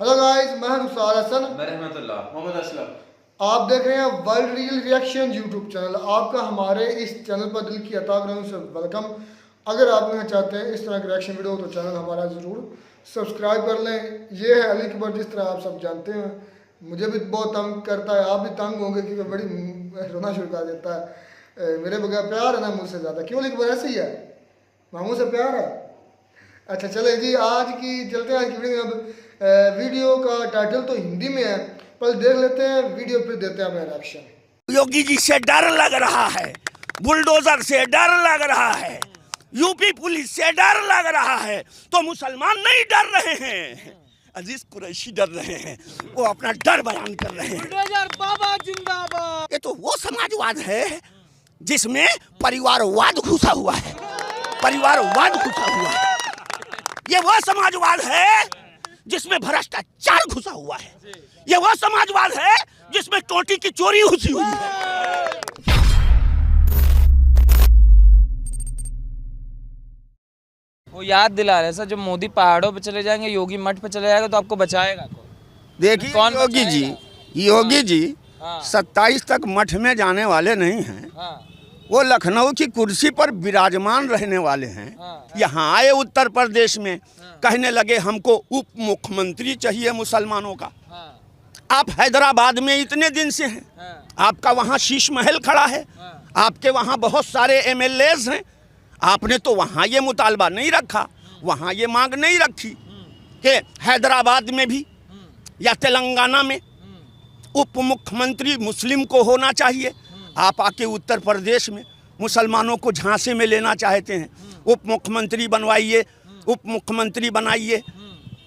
Hello guys, मैं हूं नुसार हसन। मैं रहमतुल्लाह मोहम्मद असलम। आप देख रहे हैं world real reaction YouTube channel. आपका हमारे इस चैनल पर दिल की अता से वेलकम। अगर आप नहीं चाहते हैं इस तरह की रिएक्शन वीडियो तो चैनल हमारा ज़रूर सब्सक्राइब कर लें। ये है अली अकबर, जिस तरह आप सब जानते हैं। मुझे भी बहुत तंग करता है, आप भी तंग होंगे क्योंकि बड़ी रोना शुरू कर देता है। मेरे बगैर प्यार है ना मुझसे ज़्यादा। क्यों अली अकबर ऐसे ही है, मामू से प्यार है। अच्छा चले जी, आज की चलते हैं कि वीडियो का टाइटल तो हिंदी में है, पर देख लेते हैं वीडियो, फिर देते हैं अपना रिएक्शन। योगी जी से डर लग रहा है, बुलडोजर से डर लग रहा है, यूपी पुलिस से डर लग रहा है, तो मुसलमान नहीं डर रहे हैं। अजीज कुरैशी डर रहे हैं, वो अपना डर बयान कर रहे हैं। बाबा जिंदाबाद। ये तो वो समाजवाद है जिसमें परिवारवाद घुसा हुआ है, परिवारवाद घुसा हुआ है। ये वो समाजवाद है जिसमें भ्रष्टाचार घुसा हुआ है। ये वो समाजवाद है जिसमें टोटी की चोरी घुसी हुई है। वो याद दिला रहे सर, जब मोदी पहाड़ों पे चले जाएंगे, योगी मठ पे चले जाएगा तो आपको बचाएगा कौन? देखिए कौन योगी जी, योगी जी 27 तक मठ में जाने वाले नहीं हैं। हाँ, वो लखनऊ की कुर्सी पर विराजमान रहने वाले हैं। यहाँ आए उत्तर प्रदेश में, कहने लगे हमको उप मुख्यमंत्री चाहिए मुसलमानों का। आप हैदराबाद में इतने दिन से हैं, आपका वहाँ शीश महल खड़ा है, आपके वहाँ बहुत सारे MLAs हैं। आपने तो वहाँ ये मुतालबा नहीं रखा, वहाँ ये मांग नहीं रखी कि हैदराबाद में भी या तेलंगाना में उप मुख्यमंत्री मुस्लिम को होना चाहिए। आप आके उत्तर प्रदेश में मुसलमानों को झांसे में लेना चाहते हैं। उप मुख्यमंत्री बनवाइए, उप मुख्यमंत्री बनाइए,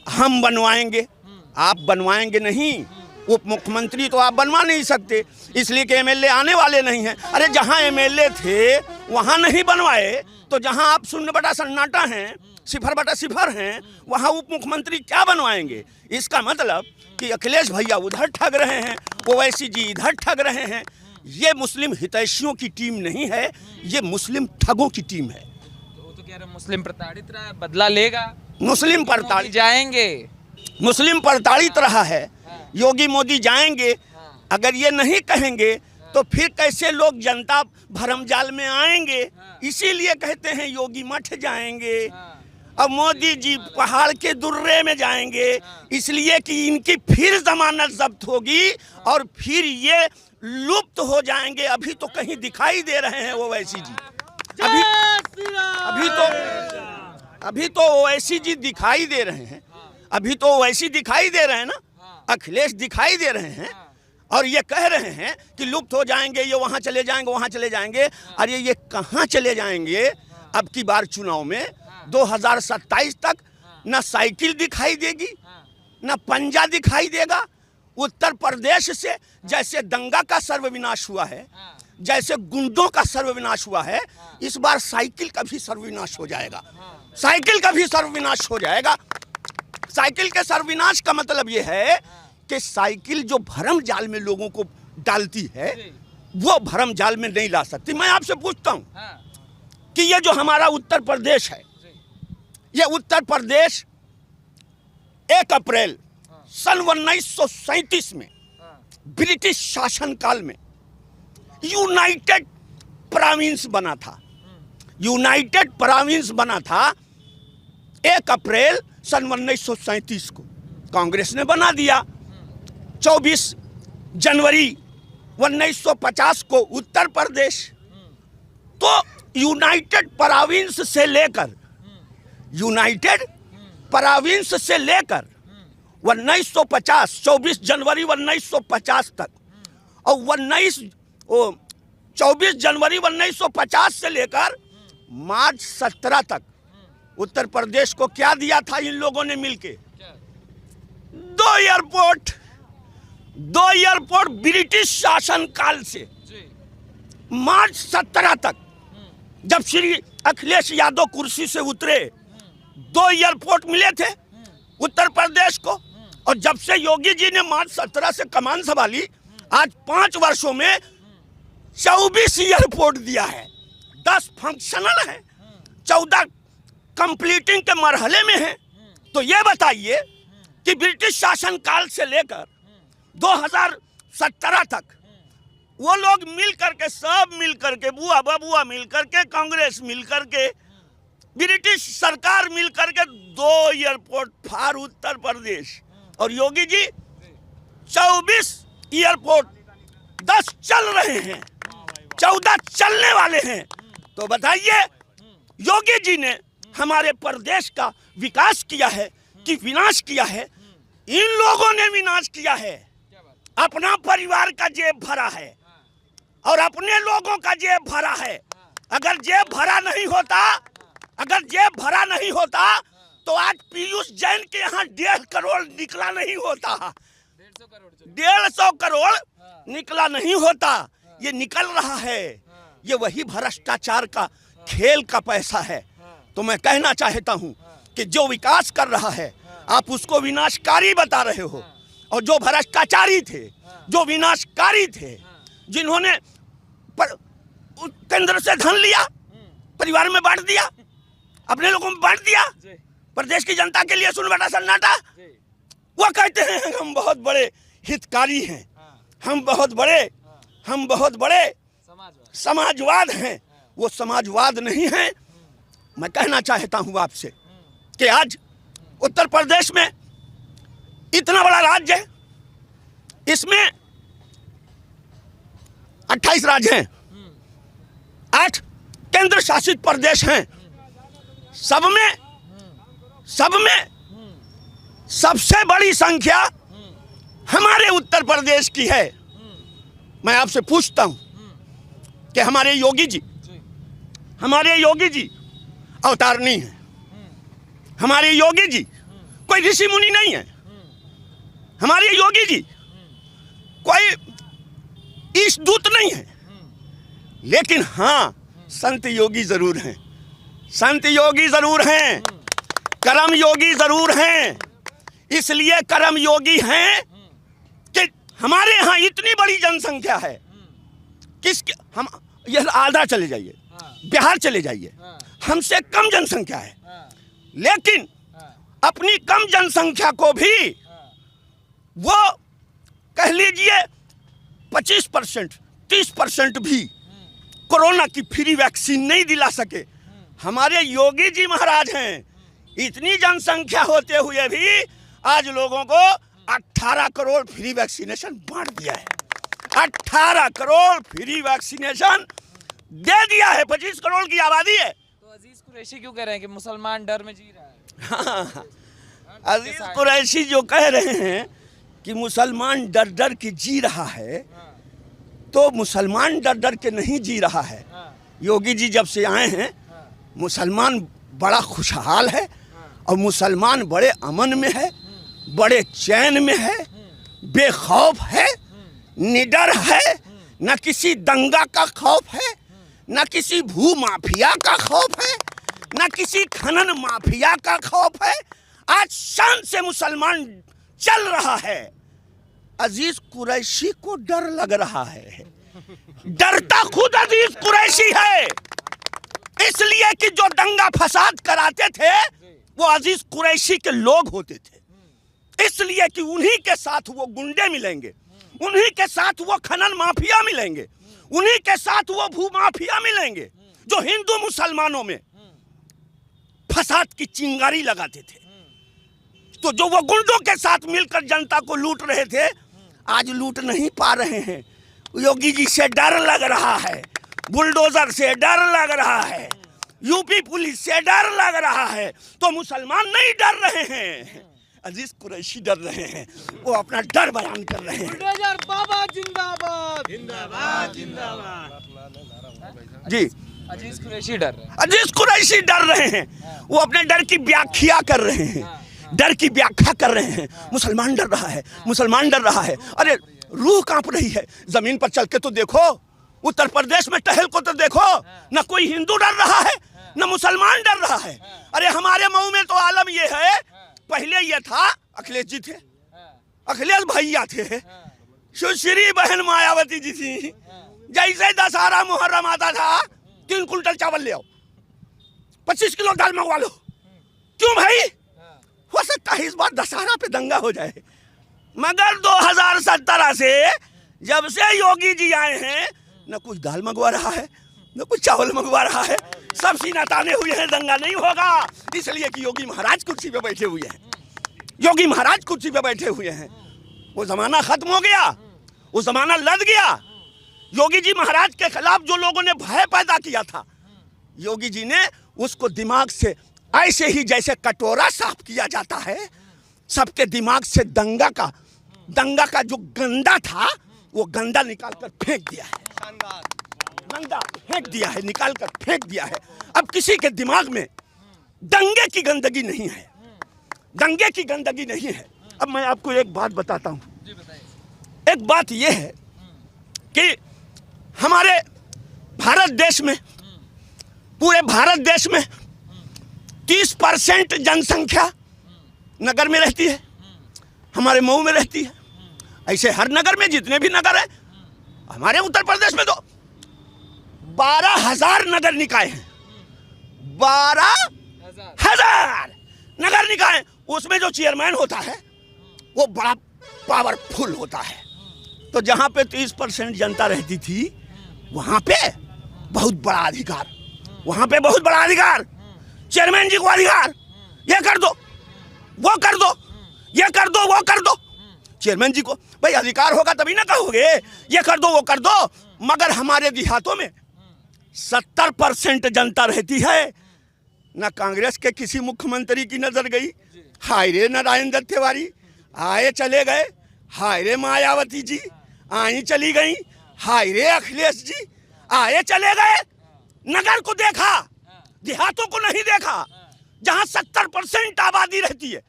हम बनवाएंगे। आप बनवाएंगे नहीं, उप मुख्यमंत्री तो आप बनवा नहीं सकते, इसलिए कि MLA आने वाले नहीं हैं। अरे जहां MLA थे वहां नहीं बनवाए तो जहां आप शून्य बटा सन्नाटा हैं, 0/0 हैं, वहां उप मुख्यमंत्री क्या बनवाएंगे? इसका मतलब कि अखिलेश भैया उधर ठग रहे हैं, ओवैसी जी इधर ठग रहे हैं। ये मुस्लिम हितैषियों की टीम नहीं है, ये मुस्लिम ठगों की टीम है। तो वो तो कह रहे हैं मुस्लिम प्रताड़ित रहा है, बदला लेगा। मुस्लिम प्रताड़ित जाएंगे, मुस्लिम प्रताड़ित रहा है, योगी मोदी जाएंगे। अगर ये नहीं कहेंगे तो फिर कैसे लोग जनता भरमजाल में आएंगे? इसीलिए कहते हैं योगी मठ जाएंगे। अब मोदी जी पहाड़ के दुर्रे में जाएंगे, इसलिए कि इनकी फिर जमानत जब्त होगी और फिर ये लुप्त हो जाएंगे। अभी तो कहीं दिखाई दे रहे हैं ओवैसी जी, अभी तो ओवैसी जी दिखाई दे रहे हैं, अभी तो ओवैसी दिखाई दे रहे हैं ना, अखिलेश दिखाई दे रहे हैं और ये कह रहे हैं कि लुप्त हो जाएंगे, ये वहाँ चले जाएंगे, वहाँ चले जाएंगे। अरे ये कहाँ चले जाएंगे? अब की बार चुनाव में 2027 तक न साइकिल दिखाई देगी, न पंजा दिखाई देगा। उत्तर प्रदेश से जैसे दंगा का सर्वविनाश हुआ है, जैसे गुंडों का सर्वविनाश हुआ है, इस बार साइकिल का भी सर्वविनाश हो जाएगा। साइकिल का भी सर्वविनाश हो जाएगा। साइकिल के सर्वविनाश का मतलब ये है कि साइकिल जो भरम जाल में लोगों को डालती है, वो भरम जाल में नहीं ला सकती। मैं आपसे पूछता हूँ कि ये जो हमारा उत्तर प्रदेश है, ये उत्तर प्रदेश 1 अप्रैल सन 1937 में ब्रिटिश शासनकाल में यूनाइटेड प्रोविंस बना था। यूनाइटेड प्रोविंस बना था 1 अप्रैल सन 1937 को, कांग्रेस ने बना दिया। 24 जनवरी 1950 को उत्तर प्रदेश। तो यूनाइटेड प्रोविंस से लेकर 1950 24 जनवरी 1950 तक और 24 जनवरी 1950 से लेकर मार्च 17 तक उत्तर प्रदेश को क्या दिया था इन लोगों ने मिलके? 2 एयरपोर्ट ब्रिटिश शासनकाल से मार्च 17 तक, जब श्री अखिलेश यादव कुर्सी से उतरे, 2 एयरपोर्ट मिले थे उत्तर प्रदेश को। और जब से योगी जी ने मार्च 17 से कमान संभाली, आज 5 वर्षों में 24 एयरपोर्ट दिया है। 10 फंक्शनल है, 14 कंप्लीटिंग के मरहले में है। तो ये बताइए कि ब्रिटिश शासनकाल से लेकर 2017 तक वो लोग मिल करके, सब मिल करके, बुआ बबुआ मिल करके, कांग्रेस मिल करके, ब्रिटिश सरकार मिल करके 2 एयरपोर्ट फार उत्तर प्रदेश, और योगी जी 24 एयरपोर्ट, 10 चल रहे हैं, 14 चलने वाले हैं। तो बताइए योगी जी ने हमारे प्रदेश का विकास किया है कि विनाश किया है? इन लोगों ने विनाश किया है। अपना परिवार का जेब भरा है और अपने लोगों का जेब भरा है। अगर जेब भरा नहीं होता, अगर जेब भरा नहीं होता तो आज पीयूष जैन के यहाँ 1.5 करोड़ निकला नहीं होता, 150 करोड़ निकला नहीं होता। ये निकल रहा है, ये वही भ्रष्टाचार का खेल का पैसा है। तो मैं कहना चाहता हूँ कि जो विकास कर रहा है आप उसको विनाशकारी बता रहे हो, और जो भ्रष्टाचारी थे, जो विनाशकारी थे, जिन्होंने केंद्र से धन लिया, परिवार में बांट दिया, अपने लोगों में बांट दिया, प्रदेश की जनता के लिए सुन बेटा सन्नाटा, वो कहते हैं हम बहुत बड़े हितकारी हैं, हम बहुत बड़े समाजवाद हैं। वो समाजवाद नहीं है। मैं कहना चाहता हूं आपसे कि आज उत्तर प्रदेश में इतना बड़ा राज्य है, इसमें 28 राज्य हैं, 8 केंद्र शासित प्रदेश हैं। सब में सबसे बड़ी संख्या हमारे उत्तर प्रदेश की है। मैं आपसे पूछता हूं कि हमारे योगी जी अवतार नहीं है, हमारे योगी जी कोई ऋषि मुनि नहीं है, हमारे योगी जी कोई ईश दूत नहीं है, लेकिन हाँ संत योगी जरूर हैं, संत योगी जरूर हैं, कर्म योगी जरूर हैं। इसलिए कर्म योगी हैं कि हमारे यहाँ इतनी बड़ी जनसंख्या है, हम ये आंध्रा चले जाइए, बिहार चले जाइए, हमसे कम जनसंख्या है, लेकिन अपनी कम जनसंख्या को भी वो कह लीजिए 25%, 30% भी कोरोना की फ्री वैक्सीन नहीं दिला सके। हमारे योगी जी महाराज हैं। इतनी जनसंख्या होते हुए भी आज लोगों को 18 करोड़ फ्री वैक्सीनेशन बांट दिया है, 18 करोड़ फ्री वैक्सीनेशन दे दिया है। 25 करोड़ की आबादी है। तो अजीज कुरैशी क्यों कह रहे हैं कि मुसलमान डर में जी रहा है? हाँ, अजीज कुरैशी जो कह रहे हैं कि मुसलमान डर डर के जी रहा है, तो मुसलमान डर डर के नहीं जी रहा है। योगी जी जब से आए हैं मुसलमान बड़ा खुशहाल है, और मुसलमान बड़े अमन में है, बड़े चैन में है, बेखौफ है, निडर है, न किसी दंगा का खौफ है, न किसी भू माफिया का खौफ है, न किसी खनन माफिया का खौफ है। आज शान से मुसलमान चल रहा है। अजीज कुरैशी को डर लग रहा है, डरता खुद अजीज कुरैशी है, इसलिए कि जो दंगा फसाद कराते थे वो अजीज कुरैशी के लोग होते थे, इसलिए कि उन्हीं के साथ वो गुंडे मिलेंगे, उन्हीं के साथ वो खनन माफिया मिलेंगे, उन्हीं के साथ वो भू माफिया मिलेंगे जो हिंदू मुसलमानों में फसाद की चिंगारी लगाते थे। तो जो वो गुंडों के साथ मिलकर जनता को लूट रहे थे, आज लूट नहीं पा रहे हैं। योगी जी से डर लग रहा है, बुलडोजर से डर लग रहा है, यूपी पुलिस से डर लग रहा है, तो मुसलमान नहीं डर रहे हैं, अजीज कुरैशी डर रहे हैं। वो अपना डर बयान कर रहे हैं। बाबा जिंदाबाद, जिंदाबाद, जिंदाबाद। जी, अजीज कुरैशी डर रहे हैं, अजीज कुरैशी डर रहे हैं। वो अपने डर की व्याख्या कर रहे हैं, डर की व्याख्या कर रहे हैं। मुसलमान डर रहा है, मुसलमान डर रहा है। अरे रूह कांप रही है। जमीन पर चल के तो देखो, उत्तर प्रदेश में टहल को तो देखो, न कोई हिंदू डर रहा है, न मुसलमान डर रहा है। अरे हमारे मऊ में तो आलम ये है, पहले ये था अखिलेश जी थे, अखिलेश भैया थे, सुश्री बहन मायावती जी थी। जैसे दशहरा मुहर्रम आता था 3 कुंटल चावल ले आओ, 25 किलो दाल मंगवा लो। क्यों भाई? वो हो सकता है इस बार दशहरा पे दंगा हो जाए, मगर 2017 से जब से योगी जी आए हैं न कुछ दाल मंगवा रहा है न कुछ चावल मंगवा रहा है, सब सीना ताने हुए हैं, दंगा नहीं होगा, इसलिए कि योगी महाराज कुर्सी पे बैठे हुए हैं, योगी महाराज कुर्सी पे बैठे हुए हैं। वो जमाना खत्म हो गया, वो जमाना लद गया। योगी जी महाराज के खिलाफ जो लोगों ने भय पैदा किया था, योगी जी ने उसको दिमाग से ऐसे ही जैसे कटोरा साफ किया जाता है, सबके दिमाग से दंगा का जो गंदा था वो गंदा निकाल कर फेंक दिया है, गंदा फेंक दिया है, निकाल कर फेंक दिया है। अब किसी के दिमाग में दंगे की गंदगी नहीं है, दंगे की गंदगी नहीं है। अब मैं आपको एक बात बताता हूँ, एक बात यह है कि हमारे भारत देश में, पूरे भारत देश में 30% जनसंख्या नगर में रहती है, हमारे मऊ में रहती है। ऐसे हर नगर में जितने भी नगर है, हमारे उत्तर प्रदेश में तो 12,000 नगर निकाय हैं, 12,000 नगर निकाय। उसमें जो चेयरमैन होता है वो बड़ा पावरफुल होता है। तो जहां पे 30% जनता रहती थी वहां पे बहुत बड़ा अधिकार, वहां पे बहुत बड़ा अधिकार, चेयरमैन जी को अधिकार, ये कर दो वो कर दो, ये कर दो वो कर दो। चेयरमैन जी को भाई अधिकार होगा तभी ना कहोगे ये कर दो वो कर दो। मगर हमारे देहातों में 70% जनता रहती है। ना कांग्रेस के किसी मुख्यमंत्री की नजर गई, हाय रे नारायण दत्त तिवारी आए चले गए, हाय रे मायावती जी आई चली गई, हाय रे अखिलेश जी आए चले गए। नगर को देखा, देहातों को नहीं देखा, जहां 70% आबादी रहती है,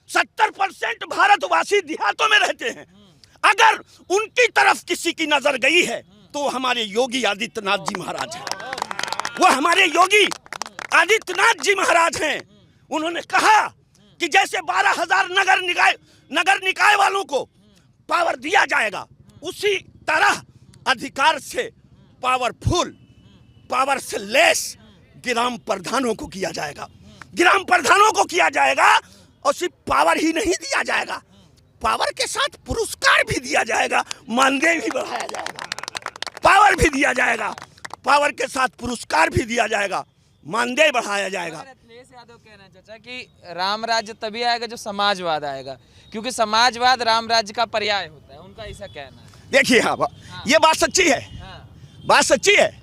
70% भारतवासी देहातों में रहते हैं। अगर उनकी तरफ किसी की नजर गई है तो हमारे योगी आदित्यनाथ जी महाराज हैं, वो हमारे योगी आदित्यनाथ जी महाराज हैं। उन्होंने कहा कि जैसे 12,000 नगर निकाय वालों को पावर दिया जाएगा, उसी तरह अधिकार से पावरफुल, पावर से लेस ग्राम प्रधानों को किया जाएगा, ग्राम प्रधानों को किया जाएगा। और सिर्फ पावर ही नहीं दिया जाएगा, पावर के साथ पुरस्कार भी दिया जाएगा, मानदेय भी बढ़ाया जाएगा, पावर भी दिया जाएगा, पावर के साथ पुरस्कार भी दिया जाएगा, मानदेय बढ़ाया जाएगा। अखिलेश यादव कहना चाचा कि राम राज्य तभी आएगा जो समाजवाद आएगा, क्योंकि समाजवाद राम राज्य का पर्याय होता है, उनका ऐसा कहना है। देखिए हाँ, ये बात सच्ची है, बात सच्ची है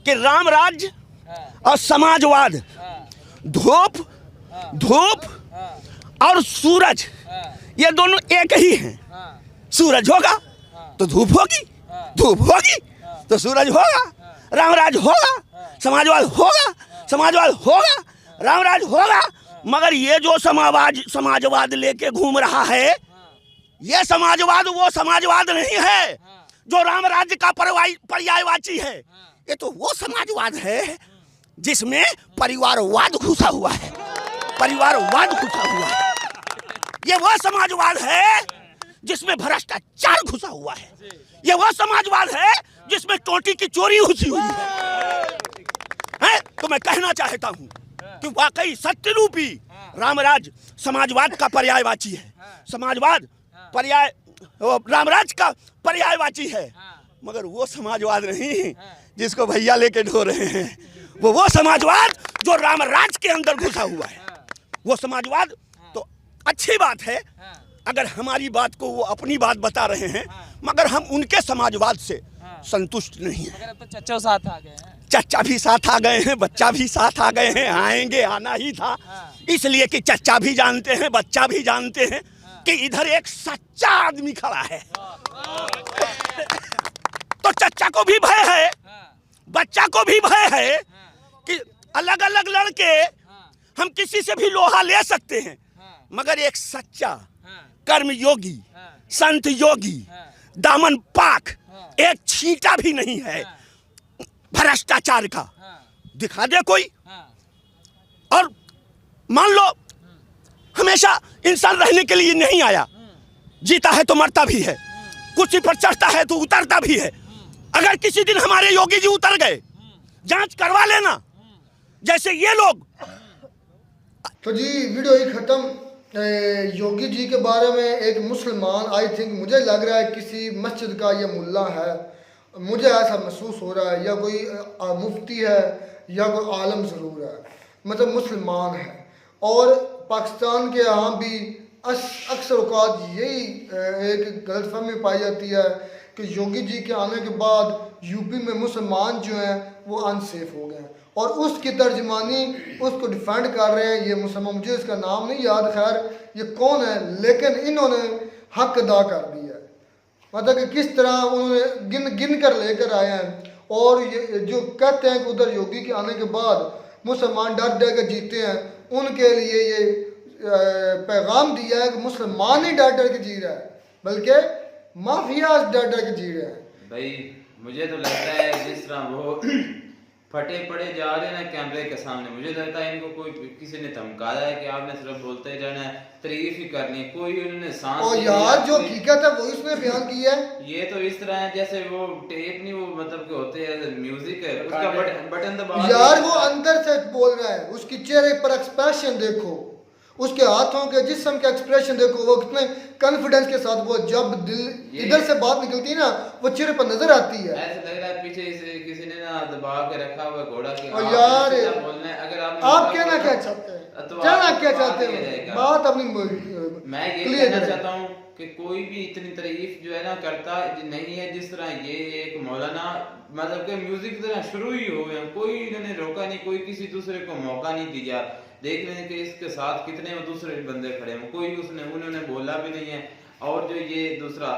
कि राम राज्य और समाजवाद, धूप और सूरज, ये दोनों एक ही हैं। सूरज होगा तो धूप होगी, धूप होगी तो सूरज होगा, रामराज होगा, समाजवाद होगा, समाजवाद होगा, रामराज होगा। मगर ये जो समाजवाद लेके घूम रहा है, ये समाजवाद वो समाजवाद नहीं है जो राम राज्य का पर्यायवाची है। ये तो वो समाजवाद है जिसमें परिवारवाद घुसा हुआ है, परिवारवाद घुसा हुआ है। ये वो समाजवाद है जिसमें भ्रष्टाचार घुसा हुआ है, ये वो समाजवाद है जिसमें टोटी की चोरी घुसी हुई है। तो मैं कहना चाहता हूँ कि वाकई सत्य रूपी रामराज समाजवाद का पर्यायवाची है, समाजवाद पर्याय रामराज का पर्यायवाची है। मगर वो समाजवाद नहीं जिसको भैया लेके ढो रहे हैं, वो समाजवाद जो रामराज के अंदर घुसा हुआ है। वो समाजवाद तो अच्छी बात है अगर हमारी बात को वो अपनी बात बता रहे हैं, मगर हम उनके समाजवाद से संतुष्ट नहीं है। मगर अब तो चच्चा साथ आ गए हैं, चच्चा भी साथ आ गए हैं, बच्चा भी साथ आ गए हैं, आएंगे, आना ही था। इसलिए कि चच्चा भी जानते हैं, बच्चा भी जानते हैं कि इधर एक सच्चा आदमी खड़ा है। तो चच्चा को भी भय है, बच्चा को भी भय है कि अलग अलग लड़के हम किसी से भी लोहा ले सकते हैं, मगर एक सच्चा कर्म योगी, संत योगी, दामन पाक, एक छींटा भी नहीं है भ्रष्टाचार का, दिखा दे कोई। और मान लो हमेशा इंसान रहने के लिए नहीं आया, जीता है तो मरता भी है, कुर्सी पर चढ़ता है तो उतरता भी है। अगर किसी दिन हमारे योगी जी उतर गए, जांच करवा लेना जैसे ये लोग। तो जी वीडियो ही खत्म। योगी जी के बारे में एक मुसलमान, आई थिंक मुझे लग रहा है किसी मस्जिद का ये मुल्ला है, मुझे ऐसा महसूस हो रहा है, या कोई मुफ्ती है या कोई आलम ज़रूर है, मतलब मुसलमान है। और पाकिस्तान के यहाँ भी अक्सर औक़ात यही एक गलतफहमी पाई जाती है कि योगी जी के आने के बाद यूपी में मुसलमान जो हैं वो अनसेफ हो गए हैं, और उसकी तर्जमानी उसको डिफेंड कर रहे हैं ये मुसलमान, मुझे इसका नाम नहीं याद, खैर ये कौन है, लेकिन इन्होंने हक अदा कर दिया है। मतलब कि किस तरह उन्होंने गिन कर लेकर आए हैं, और ये जो कहते हैं कि उधर योगी के आने के बाद मुसलमान डर डर के जीते हैं, उनके लिए ये पैगाम दिया है कि मुसलमान ही डर डर के जी रहा है, बल्कि माफिया डर डर के जी रहे हैं। भाई मुझे तो लगता है जिस तरह वो फटे पड़े जा रहे हैं ना कैमरे के सामने, मुझे लगता है इनको कोई किसी ने धमकाया है कि आपने सिर्फ बोलते जाना है, तारीफ ही करनी, कोई उन्होंने सांस और यार जो हकीकत है वो इसने बयान किया है। ये तो इस तरह है जैसे वो टेप नहीं, वो मतलब के होते हैं म्यूजिक है उसका बटन दबा यार वो अंदर से बोल रहा है, उसकी चेहरे पर एक्सप्रेशन देखो, उसके हाथों के जिस्म के एक्सप्रेशन देखो, वो कितने कॉन्फिडेंस के साथ, वो जब दिल इधर से बात निकलती है ना वो चेहरे पर नजर आती है। ऐसा लग रहा है पीछे से किसी ने ना दबा के रखा हुआ घोड़ा के। और यार बोलना है अगर आप कहना क्या चाहते हैं, कहना क्या चाहते हैं, बात अपनी मैं ये कहना चाहता हूँ कि कोई भी इतनी तारीफ जो है ना करता नहीं है जिस तरह ये एक मौलाना, मतलब कि म्यूजिक तरह शुरू ही हो गए, कोई इन्होंने रोका नहीं, कोई किसी दूसरे को मौका नहीं दिया। देख लें कि इसके साथ कितने दूसरे बंदे खड़े हैं, कोई उन्होंने बोला भी नहीं है। और जो ये दूसरा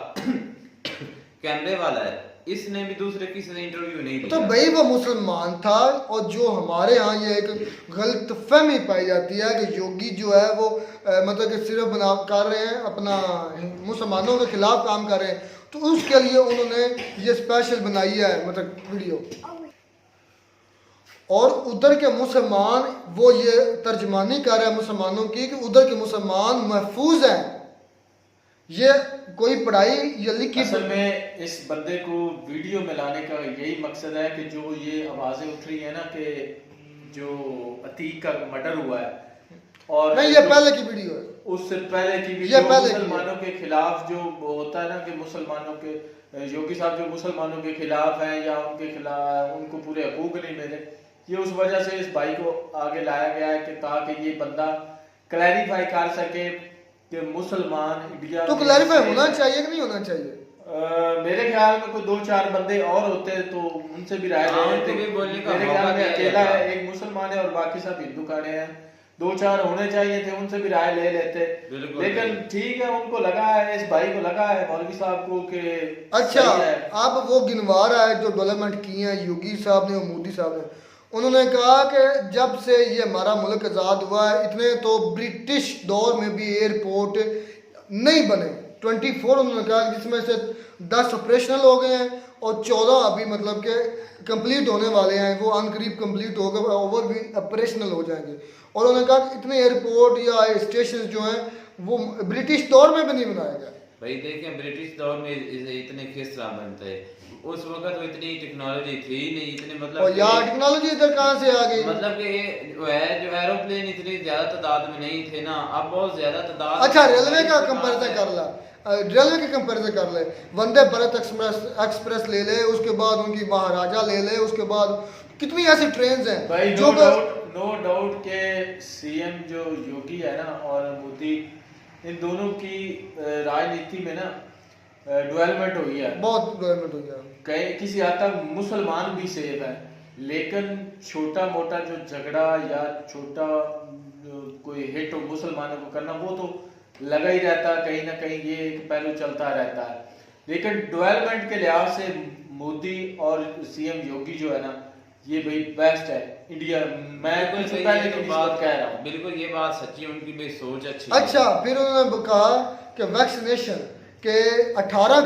कैमरे वाला है इसने भी दूसरे किसी ने इंटरव्यू नहीं दिया। तो भाई वो मुसलमान था, और जो हमारे यहाँ ये एक गलत फहमी पाई जाती है कि योगी जो है वो मतलब कि सिर्फ बना कर रहे हैं अपना मुसलमानों के खिलाफ काम कर रहे हैं, तो उसके लिए उन्होंने ये स्पेशल बनाई है मतलब वीडियो। और उधर के मुसलमान वो ये तर्जमानी कर रहे हैं मुसलमानों की कि उधर के मुसलमान महफूज हैं, ये कोई पढ़ाई या लिखी। असल में इस बंदे को वीडियो में लाने का यही मकसद है कि जो ये आवाजें उठ रही है ना कि जो अतीक का मर्डर हुआ है, और नहीं ये पहले की वीडियो है, उससे पहले की वीडियो मुसलमानों के खिलाफ जो होता है ना कि मुसलमानों के योगी साहब जो मुसलमानों के खिलाफ हैं या उनके खिलाफ उनको पूरे हकूक नहीं मिले, ये उस वजह से इस भाई को आगे लाया गया है कि ताकि ये बंदा क्लैरिफाई कर सके कि मुसलमान इंडिया तो क्लैरिफाई होना चाहिए कि नहीं होना चाहिए। मेरे ख्याल में कोई 2-4 बंदे और होते तो उनसे भी राय लेते। मेरे ख्याल में अकेला है, एक मुसलमान है और बाकी सब हिंदू खड़े हैं, 2-4 होने चाहिए थे, उनसे भी राय ले लेते। लेकिन ठीक है, उनको लगा है, इस भाई को लगा है मौलवी साहब को कि अच्छा अब वो गिनवा रहा है जो डेवलपमेंट की है योगी साहब ने और मोदी साहब ने। उन्होंने कहा कि जब से ये हमारा मुल्क आज़ाद हुआ है इतने तो ब्रिटिश दौर में भी एयरपोर्ट नहीं बने, 24 उन्होंने कहा, जिसमें से 10 ऑपरेशनल हो गए हैं और 14 अभी मतलब के कंप्लीट होने वाले हैं, वो अनकरीब कंप्लीट हो गए और भी ऑपरेशनल हो जाएंगे। और उन्होंने कहा इतने एयरपोर्ट या स्टेशन जो हैं वो ब्रिटिश दौर में भी नहीं बनाया गया। भाई देखें ब्रिटिश दौर में इतने किस तरह बनते हैं, उस वक्त तो इतनी टेक्नोलॉजी थी ही नहीं, इतने मतलब और यार टेक्नोलॉजी इधर कहाँ से आ गई, मतलब कि ये जो एरोप्लेन इतनी ज्यादा तादाद में नहीं थे ना, अब बहुत ज्यादा तादाद। अच्छा रेलवे का कंपैरिजन कर ला, रेलवे के कंपैरिजन कर ले, वंदे भारत एक्सप्रेस ले ले, उसके बाद उनकी महाराजा ले ले, उसके बाद कितनी ऐसी ट्रेन हैं भाई नो डाउट के सीएम जो योगी है ना और मोदी, इन दोनों की राजनीति में ना डेवलपमेंट हुई है, बहुत डेवलपमेंट हुई है। कहीं किसी हद तक मुसलमान भी सेफ है, लेकिन छोटा मोटा जो झगड़ा या छोटा कोई हिट मुसलमानों को करना वो तो लगा ही रहता है, कहीं ना कहीं ये एक पहलू चलता रहता है। लेकिन डेवलपमेंट के लिहाज से मोदी और सीएम योगी जो है ना ये भाई बेस्ट है इंडिया। मैं पहले की बात कह रहा हूँ, बिल्कुल ये बात सच्ची है, उनकी भी सोच अच्छी। अच्छा फिर उन्होंने कहा कि वैक्सीनेशन के 18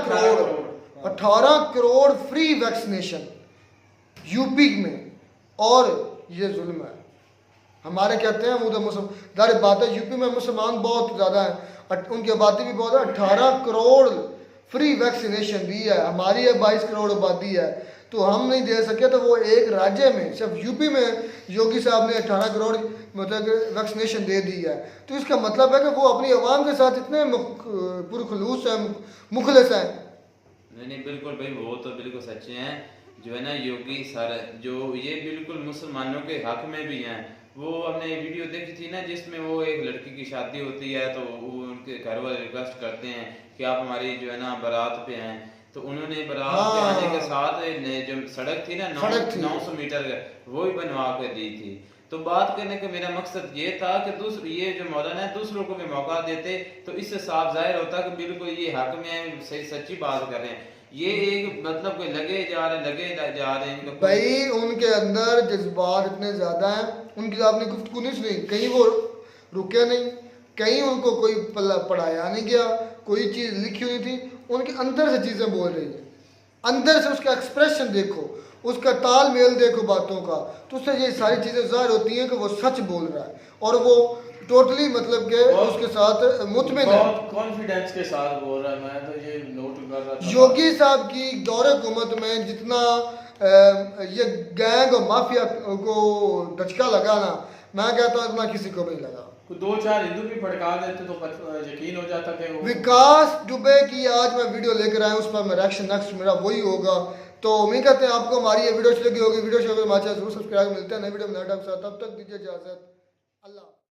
करोड़ फ्री वैक्सीनेशन यूपी में, और ये जुल्म है हमारे कहते हैं वो मुसलमान, जाहिर बात है यूपी में मुसलमान बहुत ज़्यादा है, उनकी आबादी भी बहुत है, 18 करोड़ फ्री वैक्सीनेशन दी है, हमारी है 22 करोड़ आबादी है, तो हम नहीं दे सके, तो वो एक राज्य में सिर्फ यूपी में योगी साहब ने 18 करोड़ मतलब वैक्सीनेशन दे दी है। तो इसका मतलब है कि वो अपनी आवाम के साथ इतने पुरखलूस है, मुखलिस है। नहीं बिल्कुल भाई, वो तो बिल्कुल सच्चे हैं। जो है ना योगी सर, जो ये बिल्कुल मुसलमानों के हक में भी हैं। वो हमने वीडियो देखी थी ना जिसमें वो एक लड़की की शादी होती है तो वो उनके घर वाले रिक्वेस्ट करते हैं कि आप हमारी जो है ना बारात पे आए, तो उन्होंने बारात पे आने के साथ जो सड़क थी ना 900 मीटर वो ही बनवा कर दी थी। तो बात करने का मेरा मकसद ये था कि ये जो मौलाना है दूसरों को भी मौका देते तो इससे साफ जाहिर होता कि बिल्कुल ये हक में सही सच्ची बात कर रहे हैं। ये एक मतलब कि लगे जा रहे हैं भाई, उनके अंदर जज्बात इतने ज्यादा हैं। उनकी आपने गुफ्तगू नहीं सुनी, कहीं वो रुके नहीं, कहीं उनको कोई पढ़ाया नहीं गया, कोई चीज़ लिखी हुई थी, उनके अंदर से चीज़ें बोल रही हैं। अंदर से उसका एक्सप्रेशन देखो, उसका तालमेल देखो बातों का, तो उससे ये सारी चीज़ें ज़ाहिर होती हैं कि वो सच बोल रहा है और वो टोटली मतलब के उसके साथ मुतमिन है, कॉन्फिडेंस के साथ बोल रहा है। मैं तो ये नोट कर रहा था योगी साहब की दौरे हुकूमत में जितना ये गैंग और माफिया को धचका लगा ना, मैं कहता हूँ इतना किसी को नहीं लगा। 2-4 हिंदू भी भड़का देते तो यकीन हो जाता कि विकास दुबे की आज मैं वीडियो लेकर आया, उस पर मैं रिएक्शन नेक्स्ट मेरा वही होगा। तो उम्मीद करते हैं आपको हमारी ये वीडियो अच्छी लगी होगी। वीडियो शेयर हमारे चैनल जरूर सब्सक्राइब। मिलते हैं नई वीडियो में नए टाइम के साथ, तब तक दीजिए इजाजत। अल्लाह।